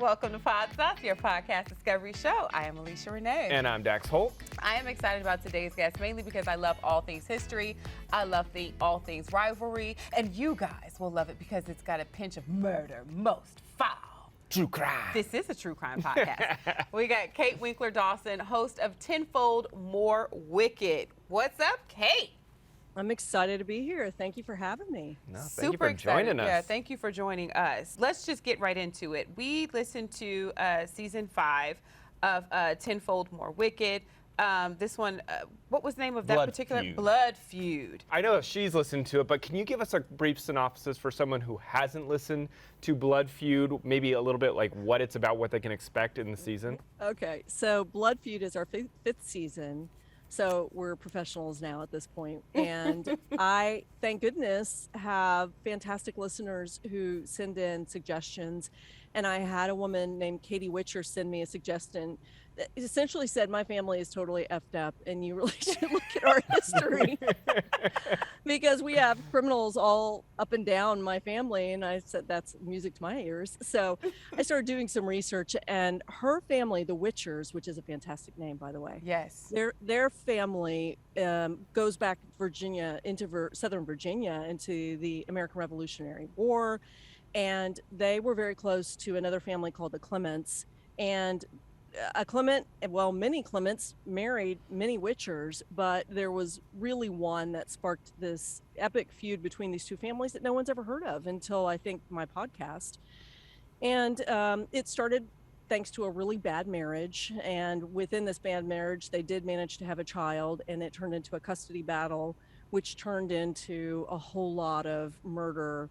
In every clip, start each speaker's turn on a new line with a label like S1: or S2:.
S1: Welcome to Podsauce, your podcast discovery show. I am Alicia Renee.
S2: And I'm Dax Holt.
S1: I am excited about today's guest, mainly because I love all things history. I love all things rivalry. And you guys will love it because it's got a pinch of murder, most foul.
S2: True crime.
S1: This is a true crime podcast. We got Kate Winkler Dawson, host of Tenfold More Wicked. What's up, Kate?
S3: I'm excited to be here. Thank you for having me.
S2: No, thank
S1: Super
S2: you for
S1: excited.
S2: joining us.
S1: Yeah, thank you for joining us. Let's just get right into it. We listened to season 5 of Tenfold More Wicked. This one, what was the name of that
S2: Blood
S1: particular?
S2: Feud.
S1: Blood Feud.
S2: I know she's listened to it, but can you give us a brief synopsis for someone who hasn't listened to Blood Feud? Maybe a little bit like what it's about, what they can expect in the season?
S3: Okay, so Blood Feud is our fifth season. So we're professionals now at this point. And I, thank goodness, have fantastic listeners who send in suggestions. And I had a woman named Katie Witcher send me a suggestion that essentially said, my family is totally effed up and you really should look at our history because we have criminals all up and down my family. And I said, that's music to my ears. So I started doing some research, and her family, the Witchers, which is a fantastic name, by the way.
S1: Yes.
S3: Their family goes back Virginia into Southern Virginia into the American Revolutionary War. And they were very close to another family called the Clements. And many Clements married many Witchers, but there was really one that sparked this epic feud between these two families that no one's ever heard of until I think my podcast. And it started thanks to a really bad marriage. And within this bad marriage, they did manage to have a child, and it turned into a custody battle, which turned into a whole lot of murder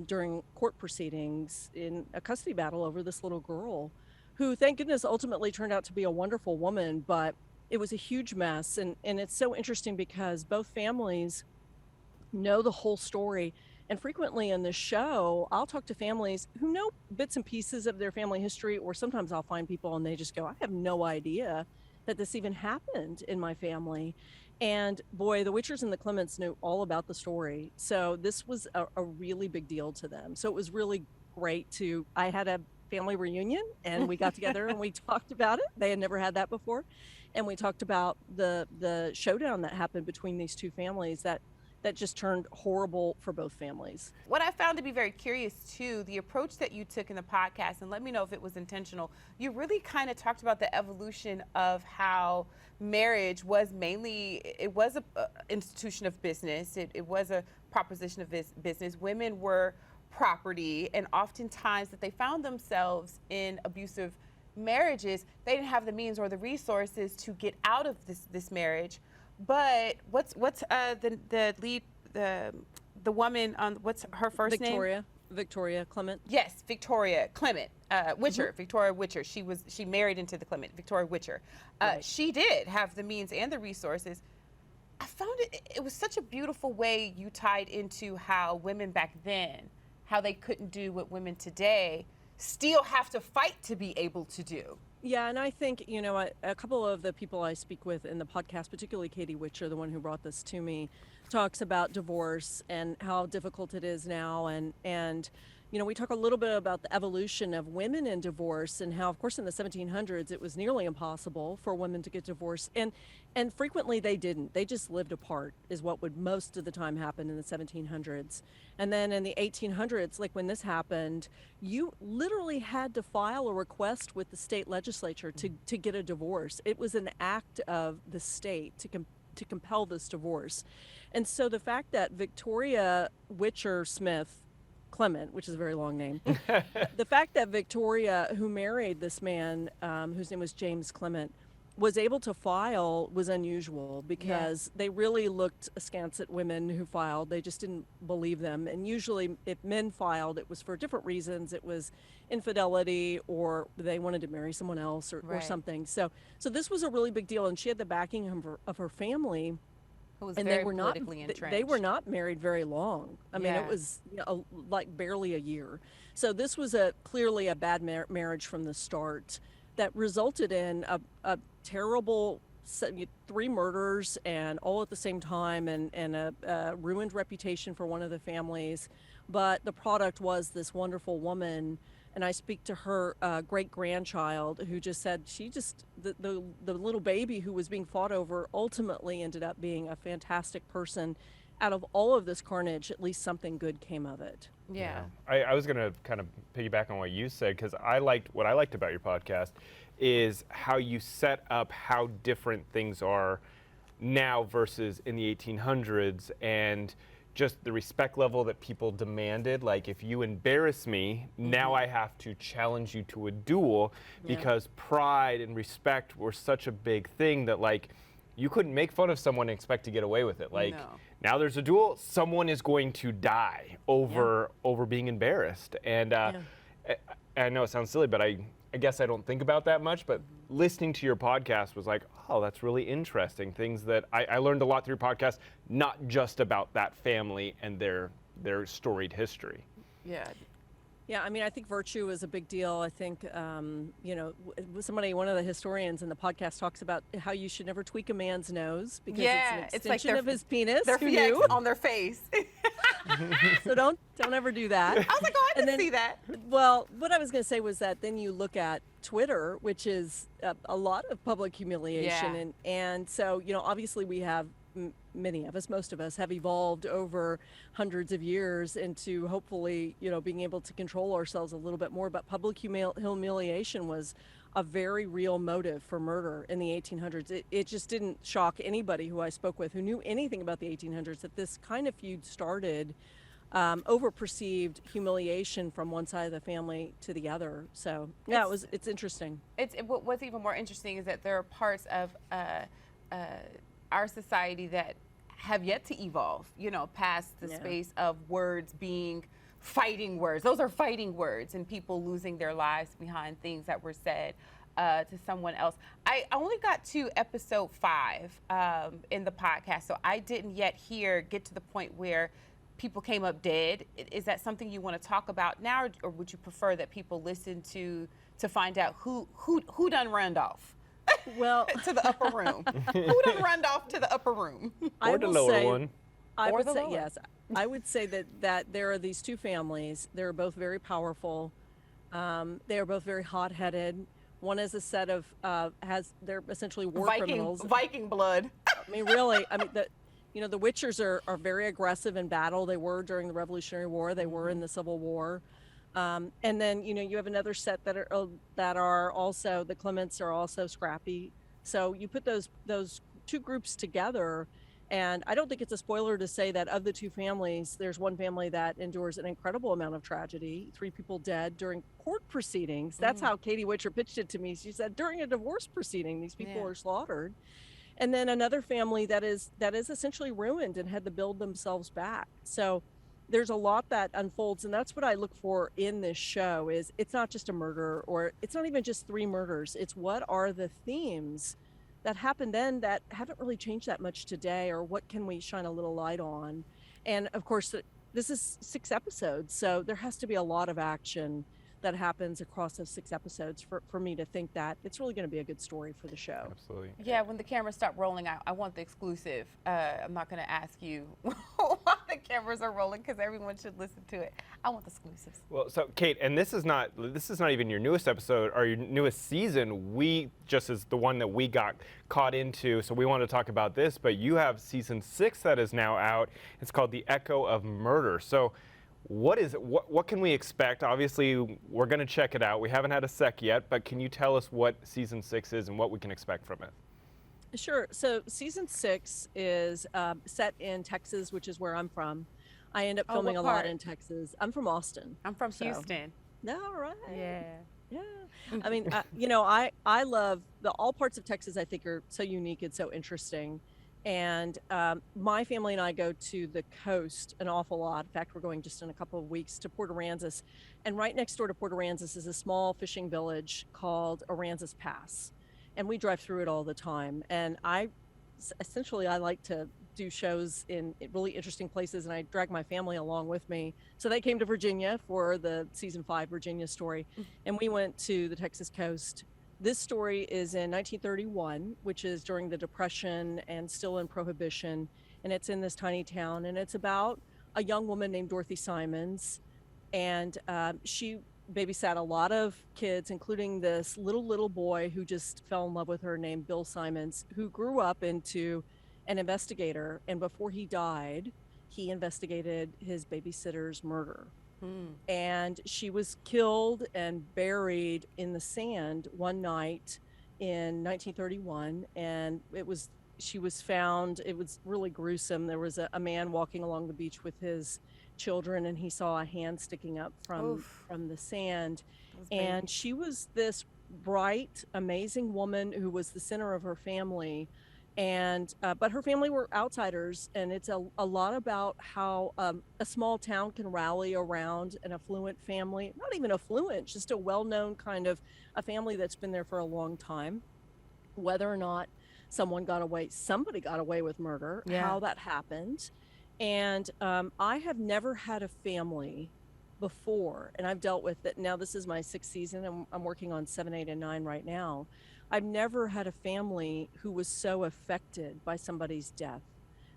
S3: during court proceedings in a custody battle over this little girl who, thank goodness, ultimately turned out to be a wonderful woman, but it was a huge mess. And it's so interesting because both families know the whole story. And frequently in the show, I'll talk to families who know bits and pieces of their family history, or sometimes I'll find people and they just go, I have no idea that this even happened in my family. And boy, the Witchers and the Clements knew all about the story. So this was a really big deal to them. So it was really great I had a family reunion and we got together and we talked about it. They had never had that before. And we talked about the showdown that happened between these two families that just turned horrible for both families.
S1: What I found to be very curious too, the approach that you took in the podcast, and let me know if it was intentional, you really kind of talked about the evolution of how marriage was it was a institution of business. It was a proposition of business. Women were property, and oftentimes that they found themselves in abusive marriages, they didn't have the means or the resources to get out of this marriage. But what's the lead, the woman on, what's her first name?
S3: Victoria Clement.
S1: Yes, Victoria Clement Witcher. Mm-hmm. Victoria Witcher. She married into the Clement. Victoria Witcher. Right. She did have the means and the resources. I found it was such a beautiful way you tied into how women back then, how they couldn't do what women today still have to fight to be able to do.
S3: Yeah, and I think, a couple of the people I speak with in the podcast, particularly Katie Witcher, the one who brought this to me, talks about divorce and how difficult it is now. And we talk a little bit about the evolution of women in divorce and how, of course, in the 1700s, it was nearly impossible for women to get divorced. And frequently they didn't. They just lived apart is what would most of the time happen in the 1700s. And then in the 1800s, like when this happened, you literally had to file a request with the state legislature to get a divorce. It was an act of the state to compel this divorce. And so the fact that Victoria Witcher Smith Clement, which is a very long name, the fact that Victoria, who married this man, whose name was James Clement, was able to file was unusual because they really looked askance at women who filed. They just didn't believe them. And usually if men filed, it was for different reasons. It was infidelity, or they wanted to marry someone else, or something. So this was a really big deal. And she had the backing of her family.
S1: Who was
S3: and
S1: very
S3: they were
S1: politically
S3: not,
S1: entrenched.
S3: They were not married very long. I mean, it was like barely a year. So this was clearly a bad marriage from the start that resulted in a terrible 3 murders, and all at the same time, and a ruined reputation for one of the families. But the product was this wonderful woman And I speak to her great grandchild who just said the little baby who was being fought over ultimately ended up being a fantastic person. Out of all of this carnage, at least something good came of it.
S1: Yeah.
S2: I was going to kind of piggyback on what you said, because what I liked about your podcast is how you set up how different things are now versus in the 1800s, and just the respect level that people demanded. Like, if you embarrass me, now I have to challenge you to a duel, because pride and respect were such a big thing that, like, you couldn't make fun of someone and expect to get away with it. Like, now there's a duel, someone is going to die over being embarrassed. And I know it sounds silly, but I guess I don't think about that much, but listening to your podcast was like, oh, that's really interesting. Things that I learned a lot through your podcast, not just about that family and their storied history.
S1: Yeah.
S3: Yeah, I mean, I think virtue is a big deal. I think, one of the historians in the podcast talks about how you should never tweak a man's nose because it's an extension of his penis.
S1: Their
S3: knew?
S1: on their face.
S3: So don't ever do that.
S1: I was like, oh, I didn't see that.
S3: Well, what I was going to say was that then you look at Twitter, which is a lot of public humiliation. And so, obviously we have many of us, most of us have evolved over hundreds of years into hopefully, being able to control ourselves a little bit more. But public humiliation was a very real motive for murder in the 1800s. It just didn't shock anybody who I spoke with who knew anything about the 1800s that this kind of feud started over perceived humiliation from one side of the family to the other. So yeah, it's interesting.
S1: What's even more interesting is that there are parts of our society that have yet to evolve, past the space of words being fighting words. Those are fighting words, and people losing their lives behind things that were said to someone else. I only got to episode 5 in the podcast, so I didn't yet get to the point where people came up dead. Is that something you want to talk about now, or would you prefer that people listen to find out who done run off?
S3: Well,
S1: to the upper room. Who done run off to the upper room?
S2: Or the lower one.
S3: I would say yes. I would say that there are these two families. They're both very powerful. They are both very hot-headed. One is a set of they're essentially war criminals.
S1: Viking blood.
S3: I mean, really. I mean, the Witchers are very aggressive in battle. They were during the Revolutionary War. They were in the Civil War. And then you have another set that are also, the Clements are also scrappy. So you put those two groups together, and I don't think it's a spoiler to say that of the two families, there's one family that endures an incredible amount of tragedy. 3 people dead during court proceedings. That's how Katie Witcher pitched it to me. She said during a divorce proceeding, these people are slaughtered. And then another family that is essentially ruined and had to build themselves back. So there's a lot that unfolds, and that's what I look for in this show. Is it's not just a murder, or it's not even just 3 murders. It's what are the themes that happened then that haven't really changed that much today, or what can we shine a little light on? And of course, this is 6 episodes, so there has to be a lot of action that happens across those 6 episodes for me to think that it's really going to be a good story for the show.
S2: Absolutely.
S1: Yeah, when the cameras stop rolling, I want the exclusive. I'm not going to ask you while the cameras are rolling, because everyone should listen to it. I want the exclusives.
S2: Well, so Kate, and this is not even your newest episode or your newest season. We just is the one that we got caught into, so we want to talk about this. But you have season 6 that is now out. It's called The Echo of Murder. So what can we expect? Obviously, we're going to check it out. We haven't had a sec yet, but can you tell us what season 6 is and what we can expect from it?
S3: Sure. So season 6 is set in Texas, which is where I'm from. I end up filming a lot in Texas. I'm from Austin.
S1: I'm from Houston.
S3: All right.
S1: Yeah.
S3: Yeah. I mean, I love all parts of Texas. I think are so unique and so interesting. And my family and I go to the coast an awful lot. In fact, we're going just in a couple of weeks to Port Aransas. And right next door to Port Aransas is a small fishing village called Aransas Pass. And we drive through it all the time. And I like to do shows in really interesting places, and I drag my family along with me. So they came to Virginia for the season 5 Virginia story. And we went to the Texas coast. This story is in 1931, which is during the Depression and still in Prohibition, and it's in this tiny town, and it's about a young woman named Dorothy Simons, and she babysat a lot of kids, including this little boy who just fell in love with her named Bill Simons, who grew up into an investigator. And before he died, he investigated his babysitter's murder.
S1: Hmm.
S3: And she was killed and buried in the sand one night in 1931. And she was found, it was really gruesome. There was a man walking along the beach with his children, and he saw a hand sticking up
S1: Oof.
S3: from the sand.
S1: Those
S3: And
S1: babies.
S3: she was this bright, amazing woman who was the center of her family. And but her family were outsiders, and it's a lot about how a small town can rally around an affluent family, not even affluent, just a well-known kind of a family that's been there for a long time. Whether or not somebody got away with murder,
S1: Yeah.
S3: how that happened. And I have never had a family before, and I've dealt with it. Now this is my 6th season. I'm working on 7, 8, and 9 right now. I've never had a family who was so affected by somebody's death,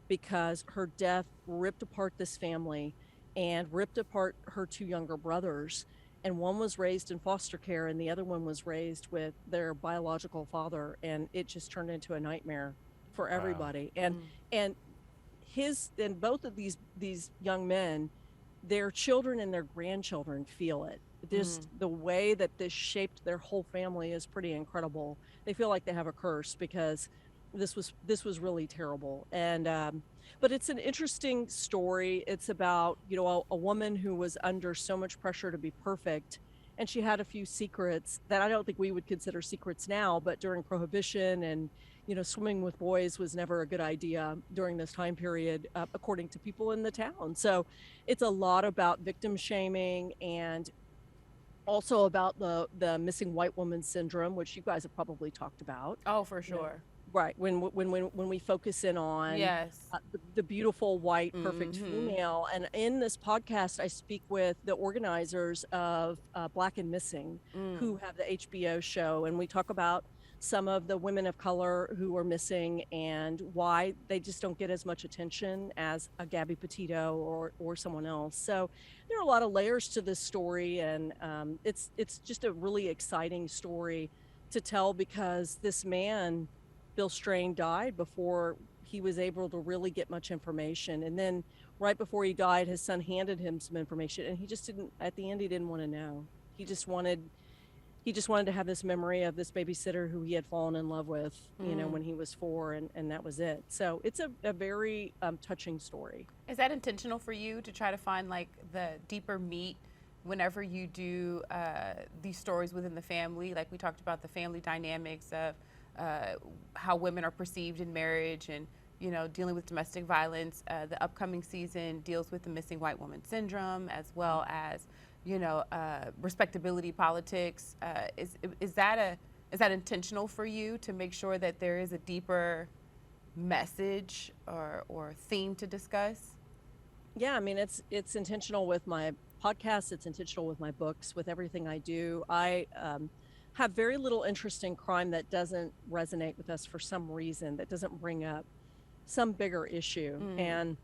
S3: because her death ripped apart this family and ripped apart her 2 younger brothers. And one was raised in foster care, and the other one was raised with their biological father, and it just turned into a nightmare for everybody.
S1: Mm.
S3: And both of these young men, their children and their grandchildren feel it. Just the way that this shaped their whole family is pretty incredible. They feel like they have a curse, because this was really terrible. And but it's an interesting story. It's about, a woman who was under so much pressure to be perfect, and she had a few secrets that I don't think we would consider secrets now, but during Prohibition, and swimming with boys was never a good idea during this time period, according to people in the town. So it's a lot about victim shaming, and also about the missing white woman syndrome, which you guys have probably talked about.
S1: Oh, for
S3: You know,
S1: sure.
S3: right, when we focus in on
S1: Yes.
S3: the beautiful white perfect
S1: Mm-hmm.
S3: female. And in this podcast, I speak with the organizers of Black and Missing,
S1: Mm.
S3: who have the HBO show, and we talk about some of the women of color who are missing and why they just don't get as much attention as a Gabby Petito or someone else. So there are a lot of layers to this story, and it's just a really exciting story to tell, because this man, Bill Strain, died before he was able to really get much information. And then right before he died, his son handed him some information, and he just didn't, at the end, he didn't want to know. He just wanted to have this memory of this babysitter who he had fallen in love with,
S1: Mm.
S3: when he was 4, and that was it. So it's a very touching story.
S1: Is that intentional for you to try to find like the deeper meat whenever you do these stories within the family? Like we talked about the family dynamics of how women are perceived in marriage, and dealing with domestic violence. The upcoming season deals with the missing white woman syndrome, as well as respectability politics. Is that intentional for you to make sure that there is a deeper message or theme to discuss?
S3: Yeah, I mean, it's intentional with my podcast. It's intentional with my books, with everything I do. I have very little interest in crime that doesn't resonate with us for some reason, that doesn't bring up some bigger issue.
S1: Mm.
S3: And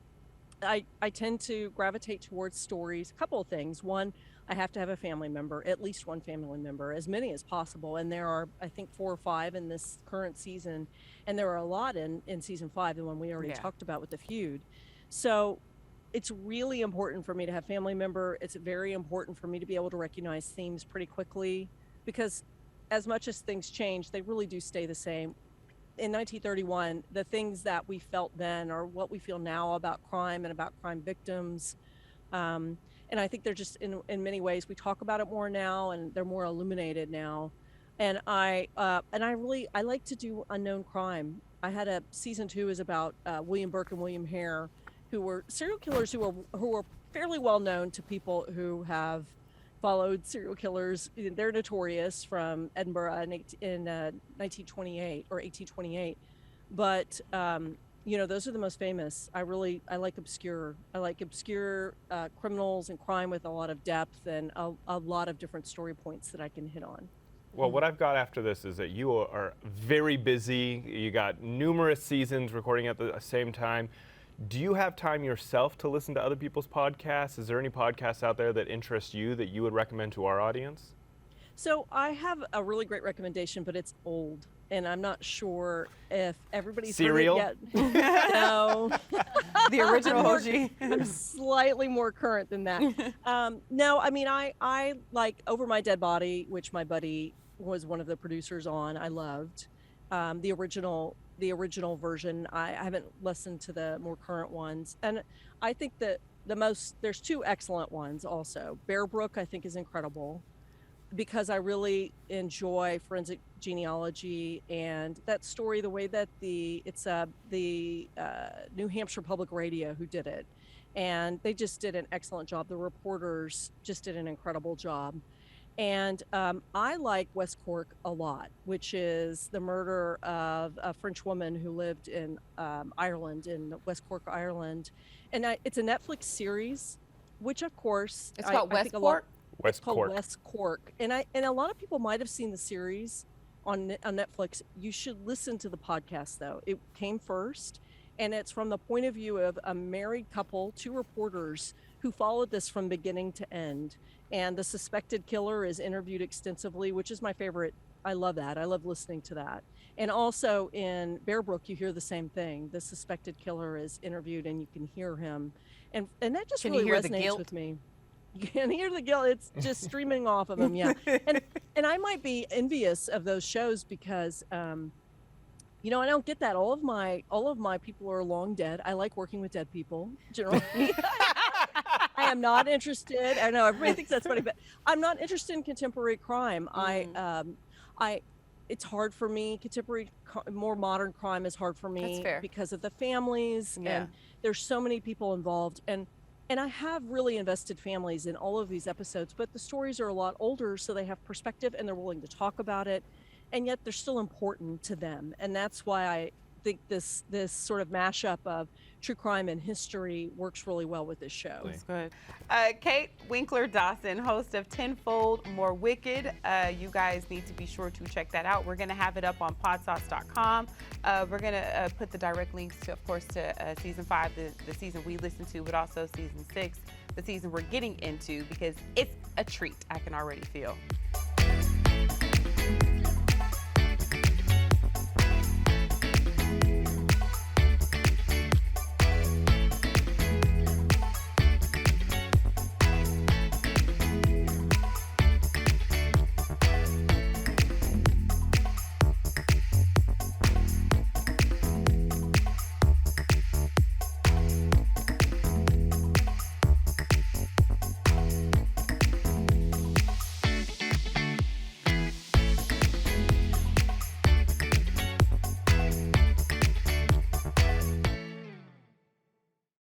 S3: I tend to gravitate towards stories. A couple of things. One, I have to have a family member, at least one family member, as many as possible. And there are, I think, 4 or 5 in this current season. And there are a lot in season 5, the one we already
S1: Yeah.
S3: talked about with the feud. So it's really important for me to have family member. It's very important for me to be able to recognize themes pretty quickly, because as much as things change, they really do stay the same. In 1931, the things that we felt then are what we feel now about crime and about crime victims. And I think they're just in many ways, we talk about it more now, and they're more illuminated now. And I like to do unknown crime. I had a season 2 is about William Burke and William Hare, who were serial killers who were fairly well known to people who have followed serial killers. They're notorious from Edinburgh in 1928 or 1828. But those are the most famous. I like obscure. I like obscure criminals and crime with a lot of depth and a lot of different story points that I can hit on.
S2: Well, what I've got after this is that you are very busy. You got numerous seasons recording at the same time. Do you have time yourself to listen to other people's podcasts? Is there any podcasts out there that interest you that you would recommend to our audience?
S3: So I have a really great recommendation, but it's old, and I'm not sure if everybody's
S2: Serial?
S3: heard it yet. No.
S1: The original OG.
S3: I'm slightly more current than that. No, I mean, I like Over My Dead Body, which my buddy was one of the producers on. I loved the original version. I haven't listened to the more current ones, and I think that there's two excellent ones also. Bear Brook, I think, is incredible, because I really enjoy forensic genealogy and that story, the way that the New Hampshire Public Radio who did it. And they just did an excellent job. The reporters just did an incredible job. And I like West Cork a lot, which is the murder of a French woman who lived in Ireland, in West Cork, Ireland. And it's a Netflix series, which of course—
S1: It's called
S3: I
S1: West
S3: think a lot—
S1: Cork?
S3: It's called West Cork, and a lot of people might have seen the series on Netflix. You should listen to the podcast though. It came first, and it's from the point of view of a married couple, two reporters who followed this from beginning to end. And the suspected killer is interviewed extensively, which is my favorite. I love that. I love listening to that. And also in Bear Brook, you hear the same thing. The suspected killer is interviewed, and you can hear him, and that just really resonates with me. You can hear the guilt. It's just streaming off of them. Yeah. And I might be envious of those shows because, I don't get that. All of my people are long dead. I like working with dead people generally. I am not interested. I know everybody thinks that's funny, but I'm not interested in contemporary crime. It's hard for me. More modern crime is hard for me.
S1: That's fair.
S3: Because of the families,
S1: Yeah.
S3: and there's so many people involved. And I have really invested families in all of these episodes, but the stories are a lot older, so they have perspective and they're willing to talk about it, and yet they're still important to them. And that's why I think this sort of mashup of true crime and history works really well with this show.
S1: That's good. Kate Winkler Dawson, host of Tenfold More Wicked. You guys need to be sure to check that out. We're going to have it up on podsauce.com. We're going to put the direct links to, of course, to season 5, the season we listened to, but also season 6, the season we're getting into, because it's a treat, I can already feel.